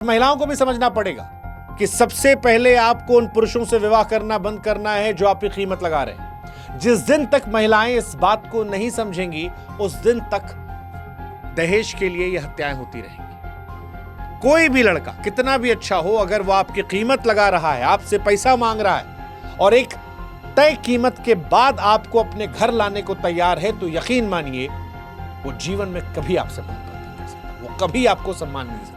महिलाओं को भी समझना पड़ेगा कि सबसे पहले आपको उन पुरुषों से विवाह करना बंद करना है जो आपकी कीमत लगा रहे हैं। जिस दिन तक महिलाएं इस बात को नहीं समझेंगी, उस दिन तक दहेज के लिए यह हत्याएं होती रहेंगी। कोई भी लड़का कितना भी अच्छा हो, अगर वो आपकी कीमत लगा रहा है, आपसे पैसा मांग रहा है और एक तय कीमत के बाद आपको अपने घर लाने को तैयार है, तो यकीन मानिए वो जीवन में कभी आपसे मोहब्बत नहीं कर सकता, वो कभी आपको सम्मान नहीं दे सकता,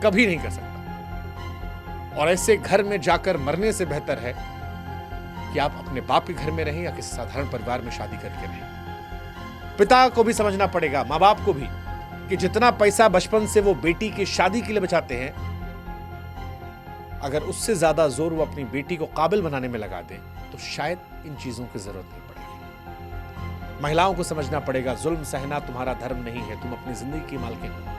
कभी नहीं कर सकता। और ऐसे घर में जाकर मरने से बेहतर है कि आप अपने बाप के घर में रहें या किसी साधारण परिवार में शादी करके रहें। पिता को भी समझना पड़ेगा, माँ बाप को भी, कि जितना पैसा बचपन से वो बेटी की शादी के लिए बचाते हैं, अगर उससे ज्यादा जोर वो अपनी बेटी को काबिल बनाने में लगा दे तो शायद इन चीजों की जरूरत नहीं पड़ेगी। महिलाओं को समझना पड़ेगा, जुल्म सहना तुम्हारा धर्म नहीं है, तुम अपनी जिंदगी की मालकिन हो।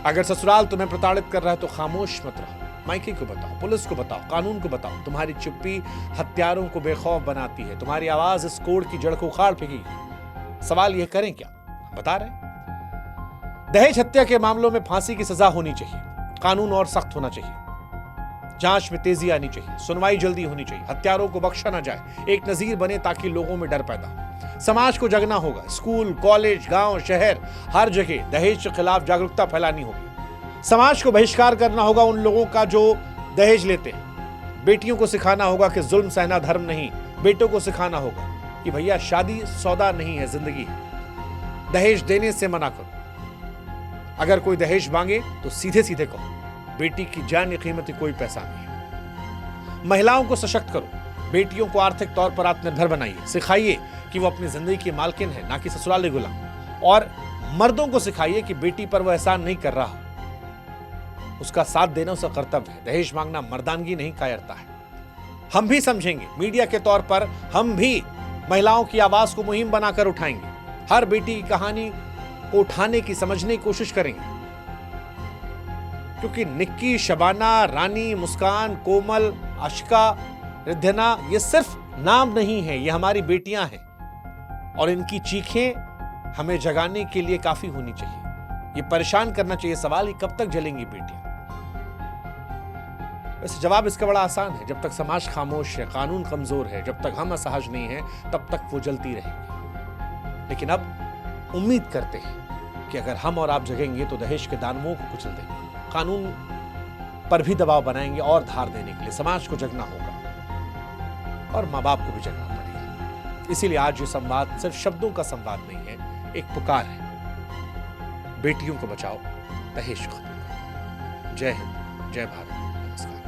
अगर ससुराल तुम्हें प्रताड़ित कर रहा है तो खामोश मत रहो, मायके को बताओ, पुलिस को बताओ, कानून को बताओ। तुम्हारी चुप्पी हत्यारों को बेखौफ बनाती है, तुम्हारी आवाज इस कोड़ की जड़ को उखाड़ फेंकेगी। सवाल यह करें क्या? बता रहे। दहेज हत्या के मामलों में फांसी की सजा होनी चाहिए, कानून और सख्त होना चाहिए, जांच में तेजी आनी चाहिए, सुनवाई जल्दी होनी चाहिए, हत्यारों को बख्शा ना जाए, एक नजीर बने ताकि लोगों में डर पैदा हो। समाज को जगना होगा, स्कूल, कॉलेज, गांव, शहर, हर जगह दहेज के खिलाफ जागरूकता फैलानी होगी। समाज को बहिष्कार करना होगा उन लोगों का जो दहेज लेते हैं। बेटियों को सिखाना होगा कि जुल्म सहना धर्म नहीं, बेटों को सिखाना होगा कि भैया शादी सौदा नहीं है, जिंदगी है। दहेज देने से मना करो। अगर कोई दहेज मांगे तो सीधे सीधे कहो, बेटी की जान की कीमत कोई पैसा नहीं है। महिलाओं को सशक्त करो, बेटियों को आर्थिक तौर पर आत्मनिर्भर बनाइए, सिखाइए कि वो अपनी जिंदगी की मालकिन है, ना कि ससुराली गुलाम। और मर्दों को सिखाइए कि बेटी पर वो एहसान नहीं कर रहा, उसका साथ देना उसका कर्तव्य है। दहेज मांगना मर्दानगी नहीं, कायरता है। हम भी समझेंगे, मीडिया के तौर पर हम भी महिलाओं की आवाज को मुहिम बनाकर उठाएंगे, हर बेटी की कहानी को उठाने की, समझने की कोशिश करेंगे। क्योंकि निक्की, शबाना, रानी, मुस्कान, कोमल, अश्का, रिद्धना, ये सिर्फ नाम नहीं है, ये हमारी बेटियां हैं और इनकी चीखें हमें जगाने के लिए काफी होनी चाहिए। ये परेशान करना चाहिए सवाल, कब तक जलेंगी बेटियां? वैसे जवाब इसका बड़ा आसान है, जब तक समाज खामोश है, कानून कमजोर है, जब तक हम असहज नहीं हैं, तब तक वो जलती रहेंगी। लेकिन अब उम्मीद करते हैं कि अगर हम और आप जगेंगे तो दहेज के दानवों को कुचल देंगे, कानून पर भी दबाव बनाएंगे और धार देने के लिए समाज को जगना होगा और माँ बाप को भी जगना पड़ेगा। इसीलिए आज ये संवाद सिर्फ शब्दों का संवाद नहीं है, एक पुकार है। बेटियों को बचाओ, दहेज को खत्म करो। जय हिंद, जय भारत।